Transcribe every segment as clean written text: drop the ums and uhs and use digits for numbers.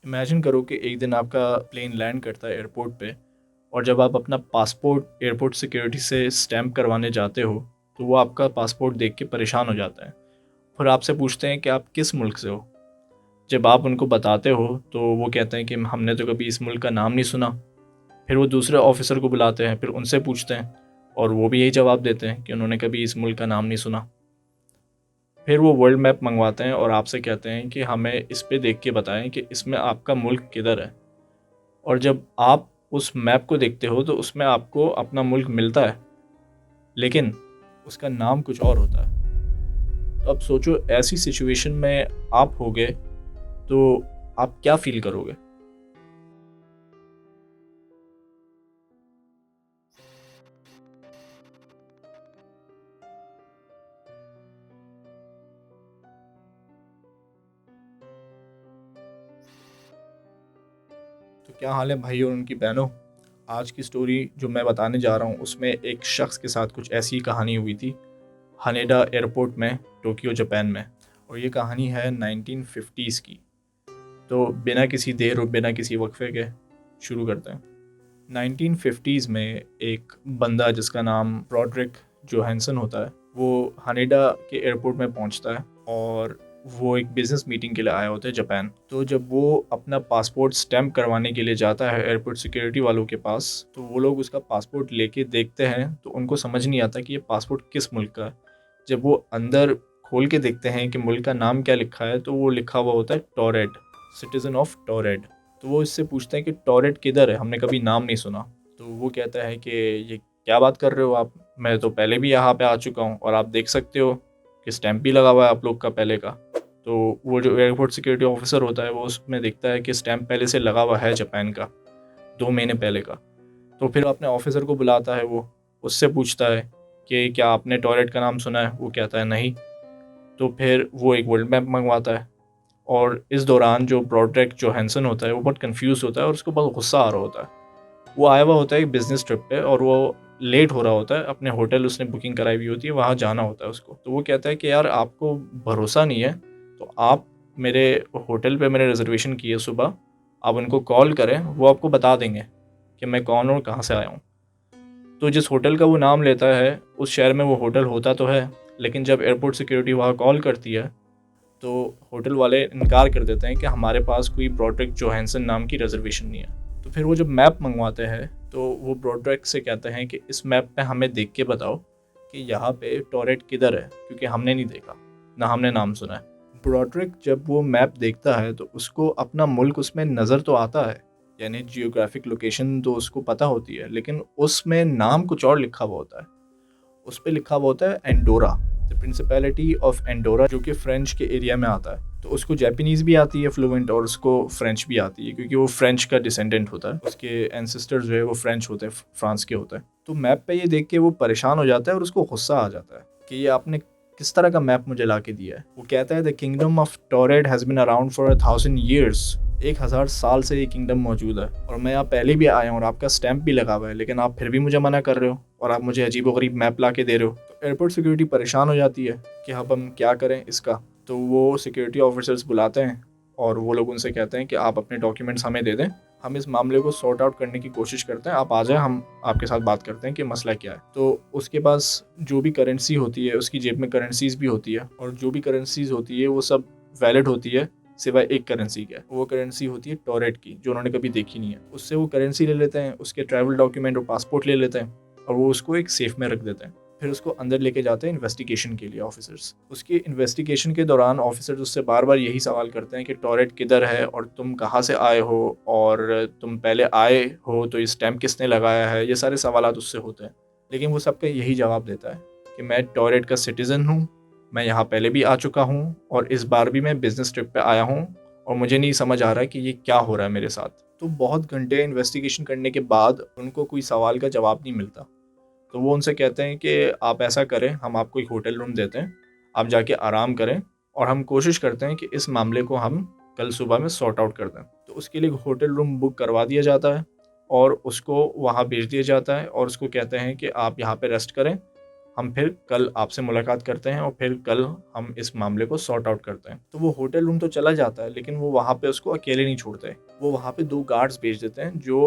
Imagine करो कि एक दिन आपका प्लेन लैंड करता है एयरपोर्ट पे, और जब आप अपना पासपोर्ट एयरपोर्ट सिक्योरिटी से स्टैंप करवाने जाते हो तो वो आपका पासपोर्ट देख के परेशान हो जाता है। फिर आपसे पूछते हैं कि आप किस मुल्क से हो। जब आप उनको बताते हो तो वो कहते हैं कि हमने तो कभी इस मुल्क का नाम नहीं सुना। फिर वो दूसरे ऑफिसर को बुलाते हैं, फिर उनसे पूछते हैं और वो भी यही जवाब देते हैं कि उन्होंने कभी इस मुल्क का नाम नहीं सुना। फिर वो वर्ल्ड मैप मंगवाते हैं और आपसे कहते हैं कि हमें इस पे देख के बताएं कि इसमें आपका मुल्क किधर है। और जब आप उस मैप को देखते हो तो उसमें आपको अपना मुल्क मिलता है, लेकिन उसका नाम कुछ और होता है। तो अब सोचो, ऐसी सिचुएशन में आप होगे तो आप क्या फील करोगे? तो क्या हाल है भाई और उनकी बहनों। आज की स्टोरी जो मैं बताने जा रहा हूँ उसमें एक शख्स के साथ कुछ ऐसी ही कहानी हुई थी, हानेडा एयरपोर्ट में, टोक्यो जापान में। और ये कहानी है 1950s की। तो बिना किसी देर और बिना किसी वक्फे के शुरू करते हैं। 1950s में एक बंदा जिसका नाम ब्रॉडरिक जोहानसन होता है, वो हानेडा के एयरपोर्ट में पहुंचता है और वो एक बिज़नेस मीटिंग के लिए आया होता है जापान। तो जब वो अपना पासपोर्ट स्टैम्प करवाने के लिए जाता है एयरपोर्ट सिक्योरिटी वालों के पास, तो वो लोग उसका पासपोर्ट लेके देखते हैं तो उनको समझ नहीं आता कि ये पासपोर्ट किस मुल्क का है। जब वो अंदर खोल के देखते हैं कि मुल्क का नाम क्या लिखा है, तो वो लिखा हुआ होता है टोरेड, सिटीज़न ऑफ टोरेड। तो वो इससे पूछते हैं कि टोरेड किधर है, हमने कभी नाम नहीं सुना। तो वो कहता है कि ये क्या बात कर रहे हो आप, मैं तो पहले भी यहाँ पे आ चुका हूँ और आप देख सकते हो कि स्टैंप भी लगा हुआ है आप लोग का पहले का। तो वो जो एयरपोर्ट सिक्योरिटी ऑफिसर होता है वो उसमें देखता है कि स्टैंप पहले से लगा हुआ है जापान का, 2 महीने पहले का। तो फिर अपने ऑफिसर को बुलाता है, वो उससे पूछता है कि क्या आपने टॉयलेट का नाम सुना है। वो कहता है नहीं। तो फिर वो एक वर्ल्ड मैप मंगवाता है। और इस दौरान जो ब्रॉडरेक जोहानसन होता है वो बहुत कंफ्यूज होता है और उसको बहुत गुस्सा आ रहा होता है। वो आया हुआ होता है एक बिज़नेस ट्रिप पे और वो लेट हो रहा होता है, अपने होटल उसने बुकिंग कराई हुई होती है, वहाँ जाना होता है उसको। तो वो कहता है कि यार आपको भरोसा नहीं है तो आप मेरे होटल पे मैंने रिजर्वेशन की है सुबह, आप उनको कॉल करें, वो आपको बता देंगे कि मैं कौन हूँ और कहाँ से आया हूँ। तो जिस होटल का वो नाम लेता है उस शहर में वो होटल होता तो है, लेकिन जब एयरपोर्ट सिक्योरिटी वहाँ कॉल करती है तो होटल वाले इनकार कर देते हैं कि हमारे पास कोई ब्रॉडरिक जोहानसन नाम की रिजर्वेशन नहीं है। तो फिर वो जब मैप मंगवाते हैं तो वो ब्रॉडरिक से कहते हैं कि इस मैप पे हमें देख के बताओ कि यहाँ पे टॉरेट किधर है, क्योंकि हमने नहीं देखा, ना हमने नाम सुना है। ब्रॉडरिक जब वो मैप देखता है तो उसको अपना मुल्क उसमें नज़र तो आता है, यानी जियोग्राफिक लोकेशन तो उसको पता होती है, लेकिन उसमें नाम कुछ और लिखा हुआ होता है। उस पे लिखा हुआ होता है Andorra, the principality of Andorra, जो कि फ्रेंच के एरिया में आता है। तो उसको जापानीज़ भी आती है फ्लुएंट और उसको फ्रेंच भी आती है, क्योंकि वो फ्रेंच का डिसेंडेंट होता है, उसके एंसेस्टर्स जो है वो फ्रेंच होते हैं, फ्रांस के होते हैं। तो मैप पे ये देख के वो परेशान हो जाता है और उसको गुस्सा आ जाता है कि ये आपने किस तरह का मैप मुझे ला के दिया है। वो कहता है द किंगडम ऑफ टोरेड has been around for 1000 years, 1000 साल से ये किंगडम मौजूद है और मैं यहाँ पहले भी आया हूँ और आपका स्टैंप भी लगा हुआ है, लेकिन आप फिर भी मुझे मना कर रहे हो और आप मुझे अजीबोगरीब मैप ला के दे रहे हो। तो एयरपोर्ट सिक्योरिटी परेशान हो जाती है कि अब हम क्या करें इसका। तो वो सिक्योरिटी ऑफिसर्स बुलाते हैं और वो लोग उनसे कहते हैं कि आप अपने डॉक्यूमेंट्स हमें दे दें, हम इस मामले को सॉर्ट आउट करने की कोशिश करते हैं, आप आ जाएं, हम आपके साथ बात करते हैं कि मसला क्या है। तो उसके पास जो भी करेंसी होती है, उसकी जेब में करेंसीज भी होती है, और जो भी करेंसीज होती है वो सब वैलिड होती है सिवाय एक करेंसी के। वो करेंसी होती है टोरेट की, जो उन्होंने कभी देखी नहीं है। उससे वो करेंसी ले लेते हैं, उसके ट्रैवल डॉक्यूमेंट और पासपोर्ट ले लेते हैं और वो उसको एक सेफ में रख देते हैं। फिर उसको अंदर लेके जाते हैं इन्वेस्टिगेशन के लिए ऑफिसर्स। उसके इन्वेस्टिगेशन के दौरान ऑफिसर्स उससे बार बार यही सवाल करते हैं कि टॉरेट किधर है और तुम कहाँ से आए हो और तुम पहले आए हो तो ये स्टैम्प किसने लगाया है। ये सारे सवालात उससे होते हैं, लेकिन वो सबका यही जवाब देता है कि मैं टॉरेट का सिटीज़न हूँ, मैं यहाँ पहले भी आ चुका हूँ और इस बार भी मैं बिज़नेस ट्रिप पे आया हूँ और मुझे नहीं समझ आ रहा है कि ये क्या हो रहा है मेरे साथ। तो बहुत घंटे इन्वेस्टिगेशन करने के बाद उनको कोई सवाल का जवाब नहीं मिलता। तो वो उनसे कहते हैं कि आप ऐसा करें, हम आपको एक होटल रूम देते हैं, आप जाके आराम करें और हम कोशिश करते हैं कि इस मामले को हम कल सुबह में सॉर्ट आउट कर दें। तो उसके लिए एक होटल रूम बुक करवा दिया जाता है और उसको वहाँ भेज दिया जाता है और उसको कहते हैं कि आप यहाँ पे रेस्ट करें, हम फिर कल आपसे मुलाकात करते हैं और फिर कल हम इस मामले को सॉर्ट आउट करते हैं। तो वो होटल रूम तो चला जाता है, लेकिन वो वहाँ पे उसको अकेले नहीं छोड़ते। वो वहाँ पे 2 गार्ड्स भेज देते हैं जो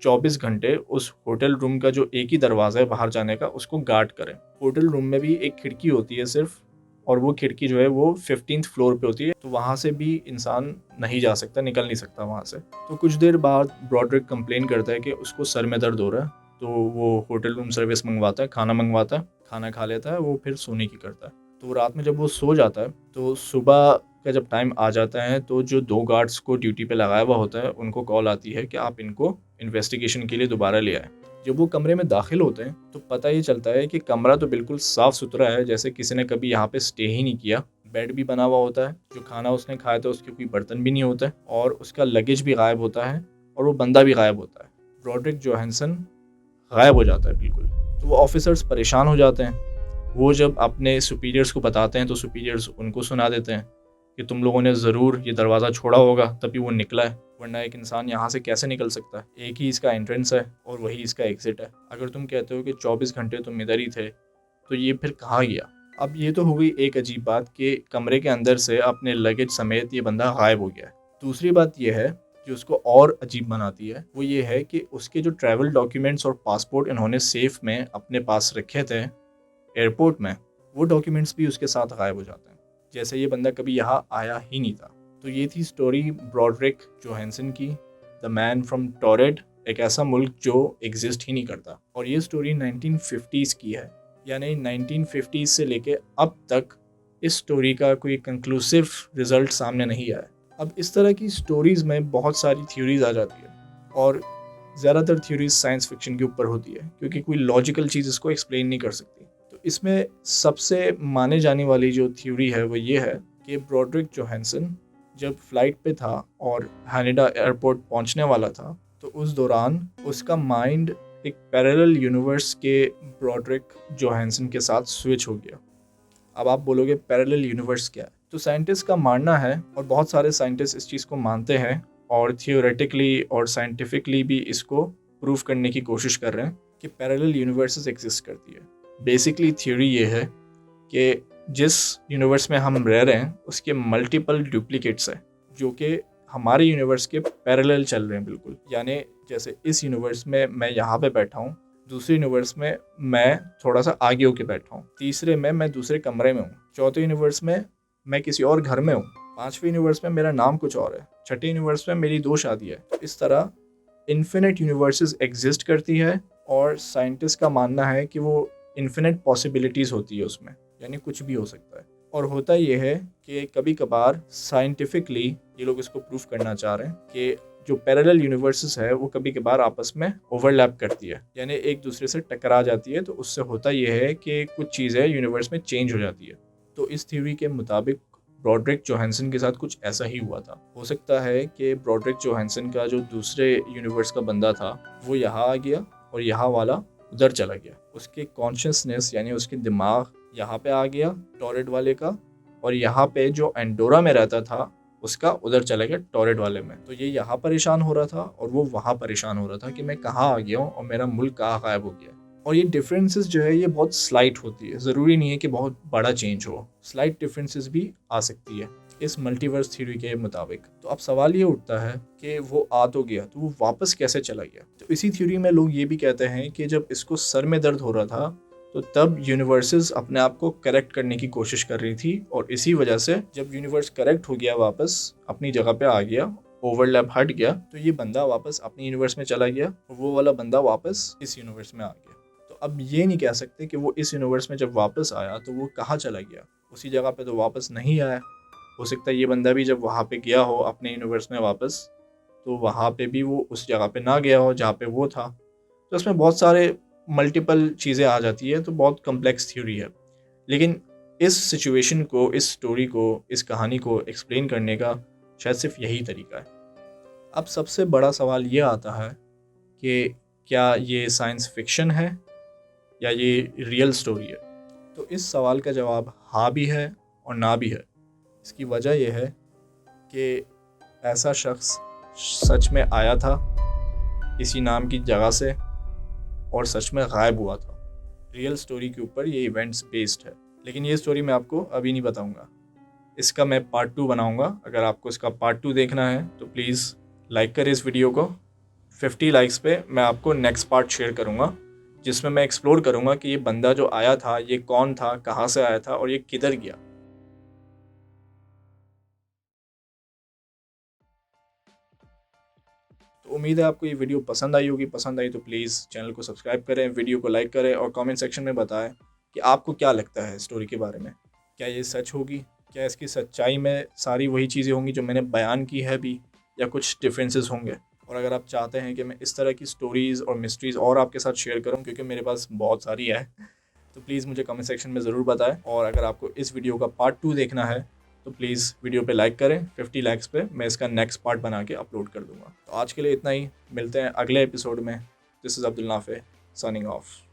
24 घंटे उस होटल रूम का जो एक ही दरवाज़ा है बाहर जाने का, उसको गार्ड करें। होटल रूम में भी एक खिड़की होती है सिर्फ, और वो खिड़की जो है वो 15th फ्लोर पे होती है, तो वहाँ से भी इंसान नहीं जा सकता, निकल नहीं सकता वहाँ से। तो कुछ देर बाद ब्रॉड्रिक कंप्लेन करता है कि उसको सर में दर्द हो रहा है, तो वो होटल रूम सर्विस मंगवाता है, खाना मंगवाता है, खाना खा लेता है, वो फिर सोने की करता है। तो रात में जब वो सो जाता है तो सुबह का जब टाइम आ जाता है तो जो 2 गार्ड्स को ड्यूटी पे लगाया हुआ होता है उनको कॉल आती है कि आप इनको इन्वेस्टिगेशन के लिए दोबारा ले आए। जब वो कमरे में दाखिल होते हैं तो पता ये चलता है कि कमरा तो बिल्कुल साफ़ सुथरा है, जैसे किसी ने कभी यहाँ पे स्टे ही नहीं किया। बेड भी बना हुआ होता है, जो खाना उसने खाया था उसके कोई बर्तन भी नहीं होते हैं, और उसका लगेज भी गायब होता है, और वो बंदा भी गायब होता है। ब्रॉड्रिक जोहानसन गायब हो जाता है बिल्कुल। तो वो ऑफिसर्स परेशान हो जाते हैं। वो जब अपने सुपीरियर्स को बताते हैं तो सुपीरियर्स उनको सुना देते हैं कि तुम लोगों ने ज़रूर ये दरवाज़ा छोड़ा होगा तभी वो निकला है, वरना एक इंसान यहाँ से कैसे निकल सकता है। एक ही इसका एंट्रेंस है और वही इसका एग्ज़िट है। अगर तुम कहते हो कि 24 घंटे तुम इधर ही थे तो ये फिर कहाँ गया। अब ये तो हो गई एक अजीब बात कि कमरे के अंदर से अपने लगेज समेत ये बंदा गायब हो गया है। दूसरी बात यह है जो उसको और अजीब बनाती है, वो ये है कि उसके जो ट्रैवल डॉक्यूमेंट्स और पासपोर्ट इन्होंने सेफ में अपने पास रखे थे एयरपोर्ट में, वो डॉक्यूमेंट्स भी उसके साथ गायब हो जाते हैं, जैसे ये बंदा कभी यहाँ आया ही नहीं था। तो ये थी स्टोरी ब्रॉड्रिक जोहानसन की, द मैन फ्रॉम टोरेड, एक ऐसा मुल्क जो एग्जिस्ट ही नहीं करता। और ये स्टोरी 1950s की है, यानी 1950s से लेके अब तक इस स्टोरी का कोई कंक्लूसिव रिजल्ट सामने नहीं आया। अब इस तरह की स्टोरीज़ में बहुत सारी थ्योरीज आ जाती है, और ज़्यादातर थ्योरीज साइंस फिक्शन के ऊपर होती है, क्योंकि कोई लॉजिकल चीज़ इसको एक्सप्लेन नहीं कर सकती। तो इसमें सबसे माने जाने वाली जो थ्योरी है वो ये है कि ब्रॉड्रिक जोहानसन जब फ्लाइट पे था और हानेडा एयरपोर्ट पहुंचने वाला था, तो उस दौरान उसका माइंड एक पैरेलल यूनिवर्स के ब्रॉड्रिक जोहानसन के साथ स्विच हो गया। अब आप बोलोगे पैरेलल यूनिवर्स क्या है? तो साइंटिस्ट का मानना है, और बहुत सारे साइंटिस्ट इस चीज़ को मानते हैं और थियोरेटिकली और साइंटिफिकली भी इसको प्रूव करने की कोशिश कर रहे हैं कि पैरेलल यूनिवर्सेस एग्जिस्ट करती है। बेसिकली थ्योरी ये है कि जिस यूनिवर्स में हम रह रहे हैं उसके मल्टीपल डुप्लीकेट्स हैं जो कि हमारे यूनिवर्स के पैरेलल चल रहे हैं बिल्कुल। यानी जैसे इस यूनिवर्स में मैं यहाँ पे बैठा हूँ, दूसरे यूनिवर्स में मैं थोड़ा सा आगे होके बैठा हूँ, तीसरे में मैं दूसरे कमरे में हूँ, चौथे यूनिवर्स में मैं किसी और घर में हूँ, पांचवें यूनिवर्स में मेरा नाम कुछ और है, छठे यूनिवर्स में मेरी 2 शादी है। तो इस तरह इन्फिनिट यूनिवर्सेस एग्जिस्ट करती है, और साइंटिस्ट का मानना है कि वो इन्फिनिट पॉसिबिलिटीज़ होती है उसमें, यानी कुछ भी हो सकता है। और होता यह है कि कभी कभार साइंटिफिकली ये लोग इसको प्रूफ करना चाह रहे हैं कि जो पैरेलल यूनिवर्सेस है वो कभी कभार आपस में ओवरलैप करती है, यानी एक दूसरे से टकरा जाती है। तो उससे होता यह है कि कुछ चीज़ें यूनिवर्स में चेंज हो जाती है। तो इस थ्योरी के मुताबिक ब्रॉड्रिक जोहानसन के साथ कुछ ऐसा ही हुआ था। हो सकता है कि ब्रॉड्रिक जोहानसन का जो दूसरे यूनिवर्स का बंदा था वो यहाँ आ गया और यहाँ वाला उधर चला गया। उसके कॉन्शियसनेस यानी उसके दिमाग यहाँ पे आ गया टोरेड वाले का, और यहाँ पे जो एंडोरा में रहता था उसका उधर चला गया टोरेड वाले में। तो ये यहाँ परेशान हो रहा था और वो वहाँ परेशान हो रहा था कि मैं कहाँ आ गया हूँ और मेरा मुल्क कहाँ गायब हो गया। और ये डिफरेंसेस जो है ये बहुत स्लाइट होती है, ज़रूरी नहीं है कि बहुत बड़ा चेंज हो, स्लाइट डिफरेंसेस भी आ सकती है इस मल्टीवर्स थ्योरी के मुताबिक। तो अब सवाल ये उठता है कि वो आ तो गया, तो वो वापस कैसे चला गया। तो इसी थ्योरी में लोग ये भी कहते हैं कि जब इसको सर में दर्द हो रहा था तो तब यूनिवर्सेस अपने आप को करेक्ट करने की कोशिश कर रही थी, और इसी वजह से जब यूनिवर्स करेक्ट हो गया, वापस अपनी जगह पे आ गया, ओवरलैप हट गया, तो ये बंदा वापस अपने यूनिवर्स में चला गया और वो वाला बंदा वापस इस यूनिवर्स में आ गया। तो अब ये नहीं कह सकते कि वो इस यूनिवर्स में जब वापस आया तो वो कहाँ चला गया, उसी जगह पे तो वापस नहीं आया। हो सकता है ये बंदा भी जब वहाँ पे गया हो अपने यूनिवर्स में वापस, तो वहाँ पे भी वो उस जगह पे ना गया हो जहाँ पे वो था। तो इसमें बहुत सारे मल्टीपल चीज़ें आ जाती है, तो बहुत कम्प्लेक्स थ्योरी है। लेकिन इस सिचुएशन को, इस स्टोरी को, इस कहानी को एक्सप्लेन करने का शायद सिर्फ यही तरीका है। अब सबसे बड़ा सवाल ये आता है कि क्या ये साइंस फिक्शन है या ये रियल स्टोरी है। तो इस सवाल का जवाब हाँ भी है और ना भी है। इसकी वजह यह है कि ऐसा शख्स सच में आया था इसी नाम की जगह से और सच में गायब हुआ था। रियल स्टोरी के ऊपर ये इवेंट्स बेस्ड है। लेकिन ये स्टोरी मैं आपको अभी नहीं बताऊंगा, इसका मैं पार्ट 2 बनाऊंगा। अगर आपको इसका पार्ट 2 देखना है तो प्लीज़ लाइक करें इस वीडियो को। 50 लाइक्स पे मैं आपको नेक्स्ट पार्ट शेयर करूंगा, जिसमें मैं एक्सप्लोर करूंगा कि ये बंदा जो आया था ये कौन था, कहाँ से आया था और ये किधर गया। तो उम्मीद है आपको ये वीडियो पसंद आई होगी। पसंद आई तो प्लीज़ चैनल को सब्सक्राइब करें, वीडियो को लाइक करें और कमेंट सेक्शन में बताएं कि आपको क्या लगता है स्टोरी के बारे में। क्या ये सच होगी? क्या इसकी सच्चाई में सारी वही चीज़ें होंगी जो मैंने बयान की है अभी, या कुछ डिफरेंसेस होंगे? और अगर आप चाहते हैं कि मैं इस तरह की स्टोरीज़ और मिस्ट्रीज़ और आपके साथ शेयर करूं, क्योंकि मेरे पास बहुत सारी है, तो प्लीज़ मुझे कमेंट सेक्शन में ज़रूर बताएं। और अगर आपको इस वीडियो का पार्ट 2 देखना है तो प्लीज़ वीडियो पे लाइक करें। 50 लाइक्स पे मैं इसका नेक्स्ट पार्ट बना के अपलोड कर दूंगा। तो आज के लिए इतना ही, मिलते हैं अगले एपिसोड में। This is Abdul Nafe signing off.